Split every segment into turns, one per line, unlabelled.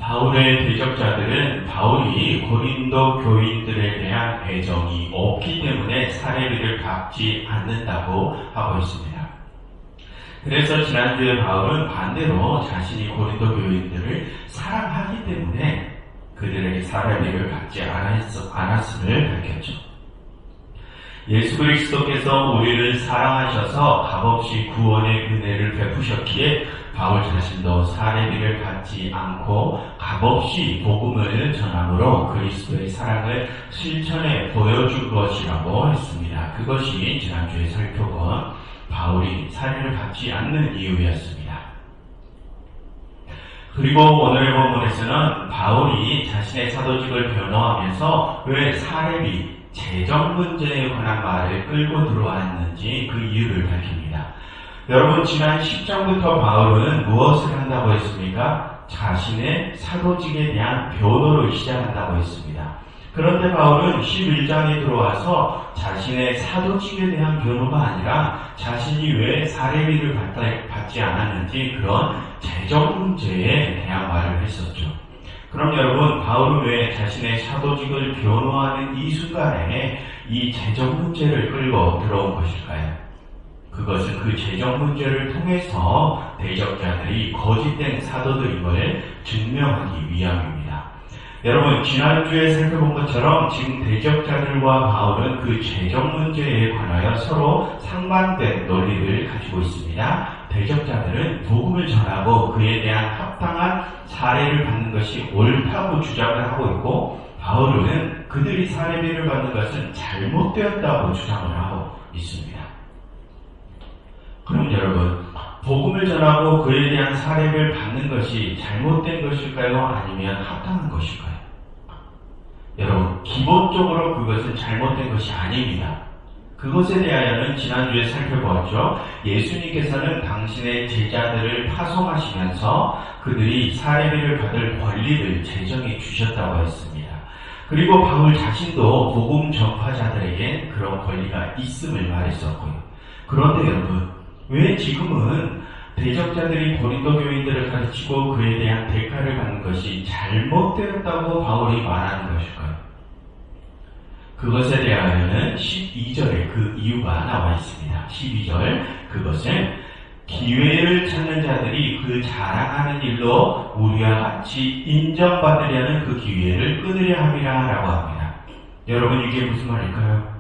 바울의 대적자들은 바울이 고린도 교인들에 대한 애정이 없기 때문에 사례비를 갚지 않는다고 하고 있습니다. 그래서 지난주에 바울은 반대로 자신이 고린도 교인들을 사랑하기 때문에 그들에게 사례비를 갚지 않았음을 밝혔죠. 예수 그리스도께서 우리를 사랑하셔서 값없이 구원의 은혜를 베푸셨기에 바울 자신도 사례비를 받지 않고 값없이 복음을 전함으로 그리스도의 사랑을 실천해 보여준 것이라고 했습니다. 그것이 지난주에 살펴본 바울이 사례를 받지 않는 이유였습니다. 그리고 오늘의 본문에서는 바울이 자신의 사도직을 변호하면서 왜 사례비, 재정 문제에 관한 말을 끌고 들어왔는지 그 이유를 밝힙니다. 여러분, 지난 10장부터 바울은 무엇을 한다고 했습니까? 자신의 사도직에 대한 변호를 시작한다고 했습니다. 그런데 바울은 11장에 들어와서 자신의 사도직에 대한 변호가 아니라 자신이 왜 사례비를 받지 않았는지 그런 재정 문제에 대한 말을 했었죠. 그럼 여러분, 바울은 왜 자신의 사도직을 변호하는 이 순간에 이 재정 문제를 끌고 들어온 것일까요? 그것은 그 재정 문제를 통해서 대적자들이 거짓된 사도들임을 증명하기 위함입니다. 여러분, 지난주에 살펴본 것처럼 지금 대적자들과 바울은 그 재정 문제에 관하여 서로 상반된 논리를 가지고 있습니다. 대적자들은 복음을 전하고 그에 대한 합당한 사례를 받는 것이 옳다고 주장을 하고 있고, 바울은 그들이 사례비를 받는 것은 잘못되었다고 주장을 하고 있습니다. 그럼 여러분, 복음을 전하고 그에 대한 사례를 받는 것이 잘못된 것일까요? 아니면 합당한 것일까요? 여러분, 기본적으로 그것은 잘못된 것이 아닙니다. 그것에 대하여는 지난주에 살펴보았죠. 예수님께서는 당신의 제자들을 파송하시면서 그들이 사례비를 받을 권리를 제정해 주셨다고 했습니다. 그리고 바울 자신도 복음 전파자들에게 그런 권리가 있음을 말했었고요. 그런데 여러분, 왜 지금은 대적자들이 고린도 교인들을 가르치고 그에 대한 대가를 받는 것이 잘못되었다고 바울이 말하는 것일까요? 그것에 대하여는 12절에 그 이유가 나와 있습니다. 12절, 그것은 기회를 찾는 자들이 그 자랑하는 일로 우리와 같이 인정받으려는 그 기회를 끊으려 함이라 라고 합니다. 여러분, 이게 무슨 말일까요?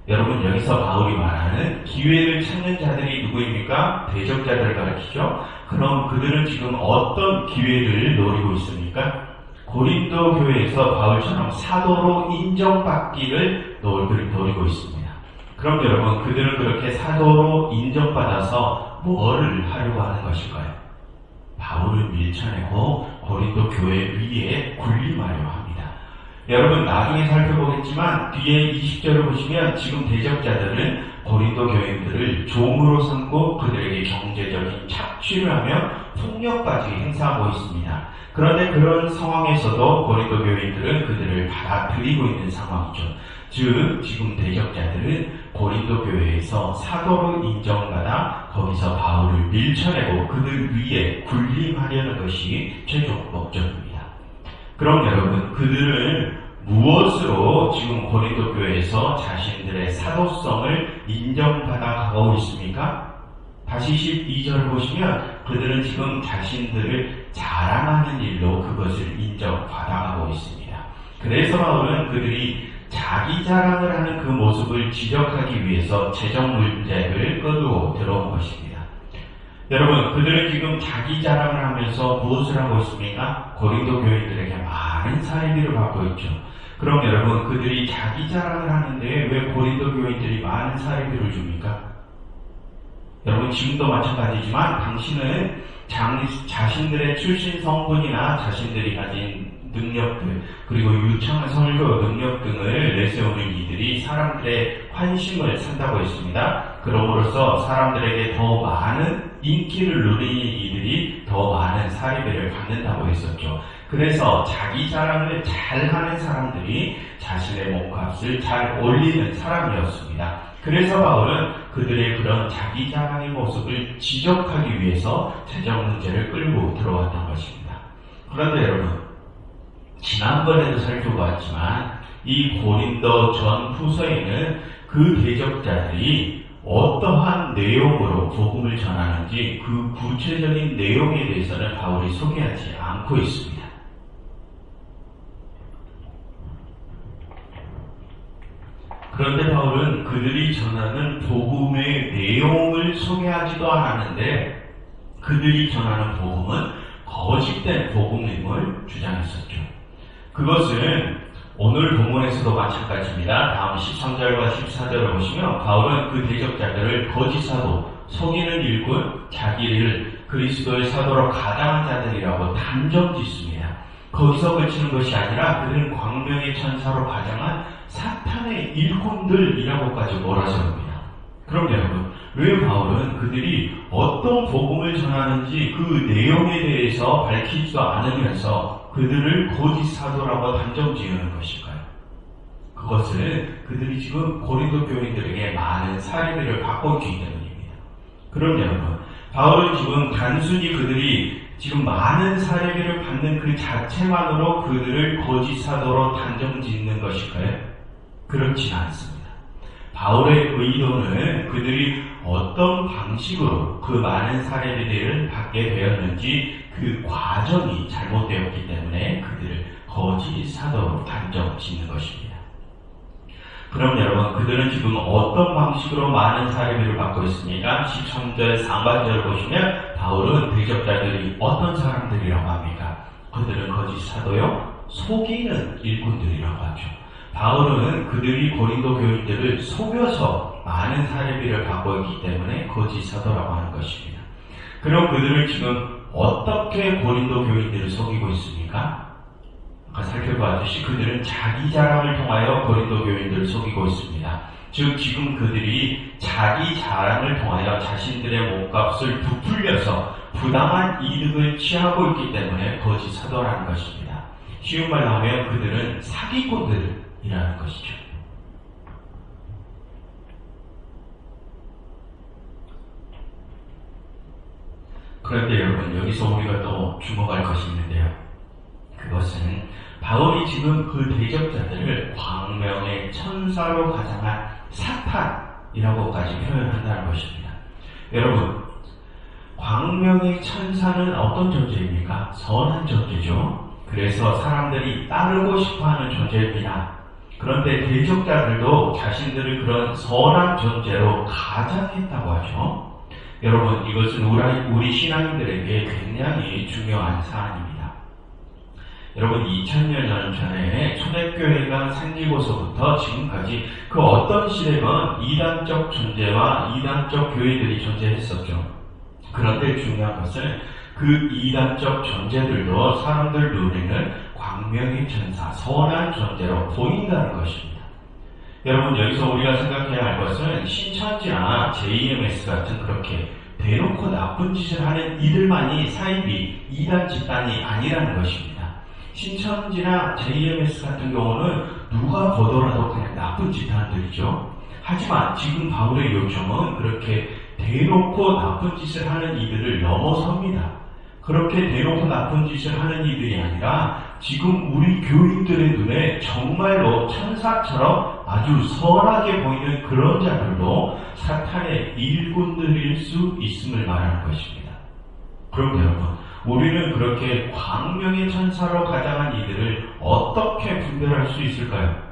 여러분, 여기서 바울이 말하는 기회를 찾는 자들이 누구입니까? 대적자들을 가리키죠. 그럼 그들은 지금 어떤 기회를 노리고 있습니까? 고린도 교회에서 바울처럼 사도로 인정받기를 노리고 있습니다. 그럼 여러분, 그들은 그렇게 사도로 인정받아서 뭐를 하려고 하는 것일까요? 바울을 밀쳐내고 고린도 교회 위에 군림하려 합니다. 여러분, 나중에 살펴보겠지만 뒤에 20절을 보시면 지금 대적자들은 고린도 교인들을 종으로 삼고 그들에게 경제적인 착취를 하며 폭력까지 행사하고 있습니다. 그런데 그런 상황에서도 고린도 교인들은 그들을 받아들이고 있는 상황이죠. 즉, 지금 대적자들은 고린도 교회에서 사도로 인정받아 거기서 바울을 밀쳐내고 그들 위에 군림하려는 것이 최종 목적입니다. 그럼 여러분, 그들은 무엇으로 지금 고린도 교회에서 자신들의 사도성을 인정받아 가고 있습니까? 다시 12절을 보시면 그들은 지금 자신들을 자랑하는 일로 그것을 인정받아 가고 있습니다. 그래서 바울은 그들이 자기 자랑을 하는 그 모습을 지적하기 위해서 재정 문제를 끌고 들어온 것입니다. 여러분, 그들은 지금 자기 자랑을 하면서 무엇을 하고 있습니까? 고린도 교인들에게 많은 사례비를 받고 있죠. 그럼 여러분, 그들이 자기 자랑을 하는데 왜 고린도 교인들이 많은 사례비를 줍니까? 여러분, 지금도 마찬가지지만 당신은 자신들의 출신 성분이나 자신들이 가진 능력들, 그리고 유창한 설교 능력 등을 내세우는 이들이 사람들의 관심을 산다고 했습니다. 그럼으로써 사람들에게 더 많은 인기를 누리는 이들이 더 많은 사례비를 받는다고 했었죠. 그래서 자기 자랑을 잘하는 사람들이 자신의 몸값을 잘 올리는 사람이었습니다. 그래서 바울은 그들의 그런 자기 자랑의 모습을 지적하기 위해서 재정 문제를 끌고 들어왔던 것입니다. 그런데 여러분, 지난번에도 살펴보았지만 이 고린도 전 후서에는 그 대적자들이 어떠한 내용으로 복음을 전하는지 그 구체적인 내용에 대해서는 바울이 소개하지 않고 있습니다. 그런데 바울은 그들이 전하는 복음의 내용을 소개하지도 않았는데 그들이 전하는 복음은 거짓된 복음임을 주장했었죠. 그것은 오늘 본문에서도 마찬가지입니다. 다음 13절과 14절을 보시면 바울은 그 대적자들을 거짓 사도, 속이는 일꾼, 자기를 그리스도의 사도로 가당한 자들이라고 단정 짓습니다. 거기서 그치는 것이 아니라 그들은 광명의 천사로 가장한 사탄의 일꾼들이라고까지 몰아세웁니다. 그럼 여러분, 왜 바울은 그들이 어떤 복음을 전하는지 그 내용에 대해서 밝히지도 않으면서 그들을 거짓 사도라고 단정 지으는 것일까요? 그것은 그들이 지금 고린도 교인들에게 많은 사례비를 받고 있기 때문입니다. 그럼 여러분, 바울은 지금 단순히 그들이 지금 많은 사례비를 받는 그 자체만으로 그들을 거짓 사도로 단정 짓는 것일까요? 그렇지 않습니다. 바울의 의도는 그들이 어떤 방식으로 그 많은 사례비들을 받게 되었는지 그 과정이 잘못되었기 때문에 그들을 거짓 사도로 단정 짓는 것입니다. 그럼 여러분, 그들은 지금 어떤 방식으로 많은 사례비를 받고 있습니까? 13절 상반절을 보시면 바울은 대적자들이 어떤 사람들이라고 합니까? 그들은 거짓 사도요, 속이는 일꾼들이라고 하죠. 바울은 그들이 고린도 교인들을 속여서 많은 사례비를 받고 있기 때문에 거짓 사도라고 하는 것입니다. 그럼 그들을 지금 어떻게 고린도 교인들을 속이고 있습니까? 아까 살펴보았듯이 그들은 자기 자랑을 통하여 고린도 교인들을 속이고 있습니다. 즉 지금 그들이 자기 자랑을 통하여 자신들의 몸값을 부풀려서 부당한 이득을 취하고 있기 때문에 거짓 사도라는 것입니다. 쉬운 말로 하면 그들은 사기꾼들이라는 것이죠. 그런데 여러분, 여기서 우리가 또 주목할 것이 있는데요. 그것은 바울이 지금 그 대적자들을 광명의 천사로 가장한 사탄이라고까지 표현한다는 것입니다. 여러분, 광명의 천사는 어떤 존재입니까? 선한 존재죠. 그래서 사람들이 따르고 싶어하는 존재입니다. 그런데 대적자들도 자신들을 그런 선한 존재로 가장했다고 하죠. 여러분, 이것은 우리 신앙인들에게 굉장히 중요한 사안입니다. 여러분, 2000년 전에 초대교회가 생기고서부터 지금까지 그 어떤 시대건 이단적 존재와 이단적 교회들이 존재했었죠. 그런데 중요한 것은 그 이단적 존재들도 사람들 눈에는 광명의 천사, 선한 존재로 보인다는 것입니다. 여러분, 여기서 우리가 생각해야 할 것은 신천지나 JMS 같은 그렇게 대놓고 나쁜 짓을 하는 이들만이 사이비 이단 집단이 아니라는 것입니다. 신천지나 JMS 같은 경우는 누가 보더라도 그냥 나쁜 집단들이죠. 하지만 지금 바울의 요청은 그렇게 대놓고 나쁜 짓을 하는 이들을 넘어섭니다. 그렇게 대놓고 나쁜 짓을 하는 이들이 아니라 지금 우리 교인들의 눈에 정말로 천사처럼 아주 선하게 보이는 그런 자들도 사탄의 일꾼들일 수 있음을 말하는 것입니다. 그럼 여러분, 우리는 그렇게 광명의 천사로 가장한 이들을 어떻게 분별할 수 있을까요?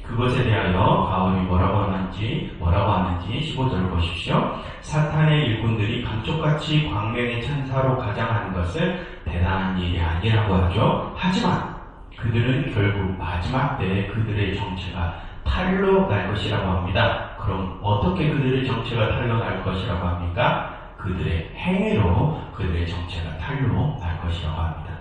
그것에 대하여 바울이 뭐라고 하는지 15절을 보십시오. 사탄의 일꾼들이 감쪽같이 광명의 천사로 가장하는 것은 대단한 일이 아니라고 하죠. 하지만 그들은 결국 마지막 때에 그들의 정체가 탈로 날 것이라고 합니다. 그럼 어떻게 그들의 정체가 탈로 날 것이라고 합니까? 그들의 행위로 그들의 정체가 탈로 날 것이라고 합니다.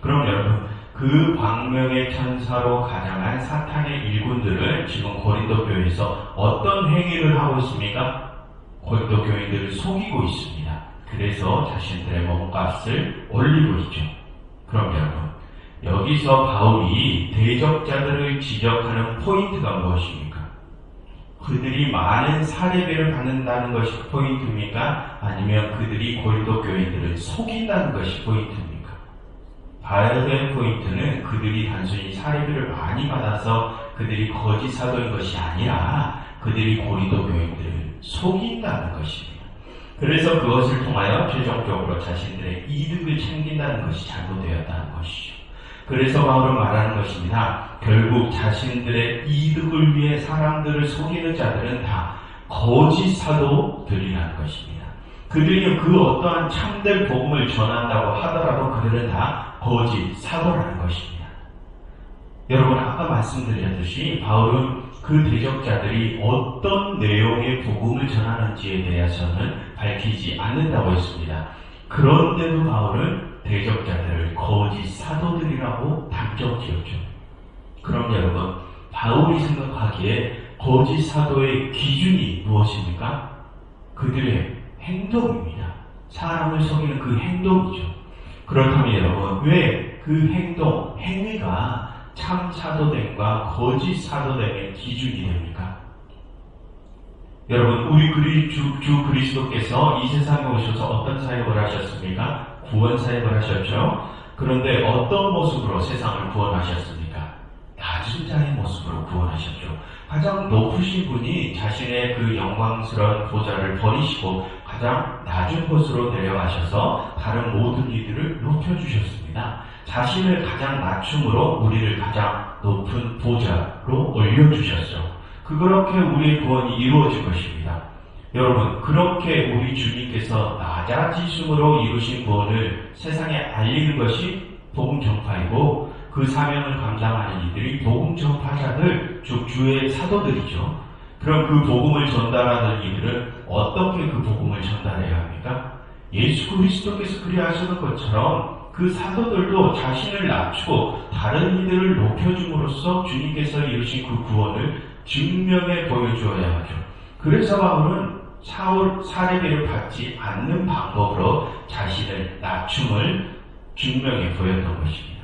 그럼 여러분, 그 광명의 천사로 가장한 사탄의 일꾼들은 지금 고린도 교회에서 어떤 행위를 하고 있습니까? 고린도 교인들을 속이고 있습니다. 그래서 자신들의 몸값을 올리고 있죠. 그럼 여러분, 여기서 바울이 대적자들을 지적하는 포인트가 무엇입니까? 그들이 많은 사례비를 받는다는 것이 포인트입니까? 아니면 그들이 고린도 교인들을 속인다는 것이 포인트입니까? 봐야 될 포인트는 그들이 단순히 사례비를 많이 받아서 그들이 거짓 사도인 것이 아니라 그들이 고린도 교인들을 속인다는 것입니다. 그래서 그것을 통하여 최종적으로 자신들의 이득을 챙긴다는 것이 잘못되었다는 것이죠. 그래서 바울은 말하는 것입니다. 결국 자신들의 이득을 위해 사람들을 속이는 자들은 다 거짓 사도들이라는 것입니다. 그들이 그 어떠한 참된 복음을 전한다고 하더라도 그들은 다 거짓 사도라는 것입니다. 여러분, 아까 말씀드렸듯이 바울은 그 대적자들이 어떤 내용의 복음을 전하는지에 대해서는 밝히지 않는다고 했습니다. 그런데도 바울은 대적자들을 거짓 사도들이라고 단정 지었죠. 그럼 여러분, 바울이 생각하기에 거짓 사도의 기준이 무엇입니까? 그들의 행동입니다. 사람을 속이는 그 행동이죠. 그렇다면 여러분, 왜 그 행동, 행위가 참 사도됨과 거짓 사도됨의 기준이 됩니까? 여러분, 우리 주 그리스도께서 이 세상에 오셔서 어떤 사역을 하셨습니까? 구원 사역을 하셨죠. 그런데 어떤 모습으로 세상을 구원하셨습니까? 낮은 자의 모습으로 구원하셨죠. 가장 높으신 분이 자신의 그 영광스러운 보좌를 버리시고 가장 낮은 곳으로 내려가셔서 다른 모든 이들을 높여주셨습니다. 자신을 가장 낮춤으로 우리를 가장 높은 보좌로 올려주셨죠. 그렇게 우리의 구원이 이루어진 것입니다. 여러분, 그렇게 우리 주님께서 낮아지심으로 이루신 구원을 세상에 알리는 것이 복음 전파이고, 그 사명을 감당하는 이들이 복음 전파자들, 즉 주의 사도들이죠. 그럼 그 복음을 전달하는 이들은 어떻게 그 복음을 전달해야 합니까? 예수 그리스도께서 그리하시는 것처럼 그 사도들도 자신을 낮추고 다른 이들을 높여줌으로써 주님께서 이루신 그 구원을 증명해 보여주어야 하죠. 그래서 바울은 사례비를 받지 않는 방법으로 자신을 낮춤을 증명해 보였던 것입니다.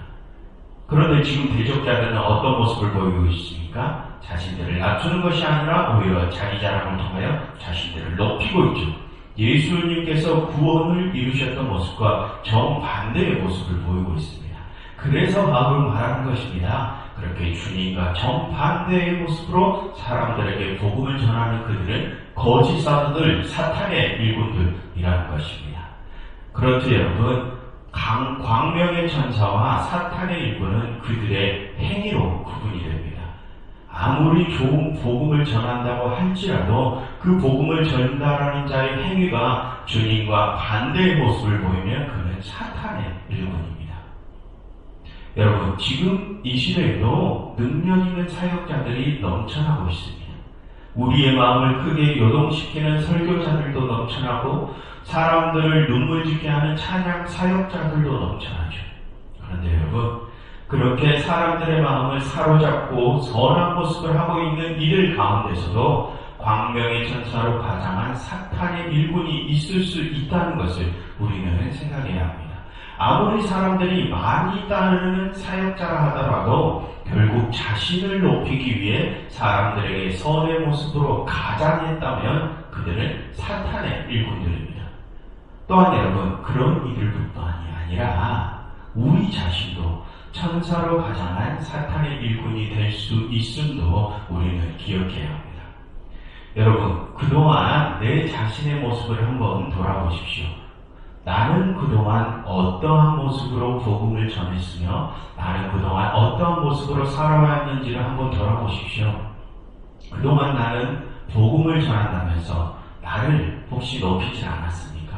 그런데 지금 대적자들은 어떤 모습을 보이고 있습니까? 자신들을 낮추는 것이 아니라 오히려 자기 자랑을 통하여 자신들을 높이고 있죠. 예수님께서 구원을 이루셨던 모습과 정반대의 모습을 보이고 있습니다. 그래서 바울은 말하는 것입니다. 그렇게 주님과 정반대의 모습으로 사람들에게 복음을 전하는 그들은 거짓 사도들, 사탄의 일꾼들이라는 것입니다. 그렇듯 여러분, 광명의 천사와 사탄의 일꾼은 그들의 행위로 구분이 됩니다. 아무리 좋은 복음을 전한다고 할지라도 그 복음을 전달하는 자의 행위가 주님과 반대의 모습을 보이면 그는 사탄의 일꾼입니다. 여러분, 지금 이 시대에도 능력 있는 사역자들이 넘쳐나고 있습니다. 우리의 마음을 크게 요동시키는 설교자들도 넘쳐나고 사람들을 눈물 짓게 하는 찬양 사역자들도 넘쳐나죠. 그런데 여러분, 그렇게 사람들의 마음을 사로잡고 선한 모습을 하고 있는 이들 가운데서도 광명의 천사로 가장한 사탄의 일꾼이 있을 수 있다는 것을 우리는 생각해야 합니다. 아무리 사람들이 많이 따르는 사역자라 하더라도 결국 자신을 높이기 위해 사람들에게 선의 모습으로 가장했다면 그들은 사탄의 일꾼들입니다. 또한 여러분, 그런 이들뿐만이 아니라 우리 자신도 천사로 가장한 사탄의 일꾼이 될 수 있음도 우리는 기억해야 합니다. 여러분, 그동안 내 자신의 모습을 한번 돌아보십시오. 나는 그동안 어떠한 모습으로 복음을 전했으며 나는 그동안 어떠한 모습으로 살아왔는지를 한번 돌아보십시오. 그동안 나는 복음을 전한다면서 나를 혹시 높이지 않았습니까?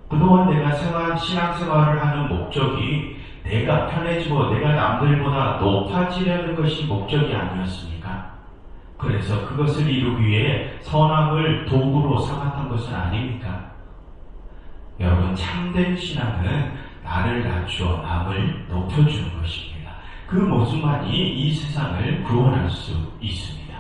그동안 내가 신앙생활을 하는 목적이 내가 편해지고 내가 남들보다 높아지려는 것이 목적이 아니었습니까? 그래서 그것을 이루기 위해 선함을 도구로 삼았던 것은 아닙니까? 여러분, 참된 신앙은 나를 낮추어 남을 높여주는 것입니다. 그 모습만이 이 세상을 구원할 수 있습니다.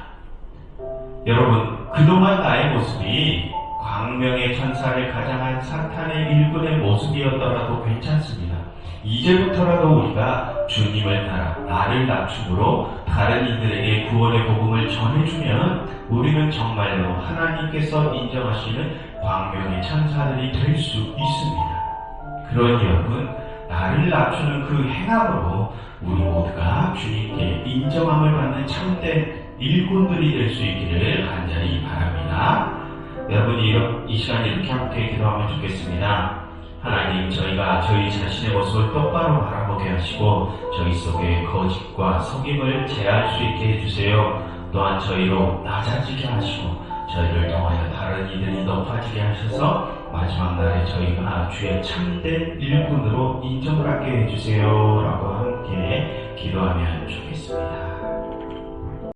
여러분, 그동안 나의 모습이 광명의 천사를 가장한 사탄의 일꾼의 모습이었더라도 괜찮습니다. 이제부터라도 우리가 주님을 따라 나를 낮춤으로 다른 이들에게 구원의 복음을 전해주면 우리는 정말로 하나님께서 인정하시는 광명의 천사들이 될 수 있습니다. 그러니 여러분, 나를 낮추는 그 행함으로 우리 모두가 주님께 인정함을 받는 참된 일꾼들이 될 수 있기를 간절히 바랍니다. 여러분이 이 시간에 이렇게 함께 기도하면 좋겠습니다. 하나님, 저희가 저희 자신의 모습을 똑바로 바라보게 하시고 저희 속에 거짓과 속임을 제할 수 있게 해주세요. 또한 저희로 낮아지게 하시고 저희를 통하여 다른 이들이 높아지게 하셔서 마지막 날에 저희가 주의 참된 일꾼으로 인정받게 해주세요 라고 함께 기도하면 좋겠습니다.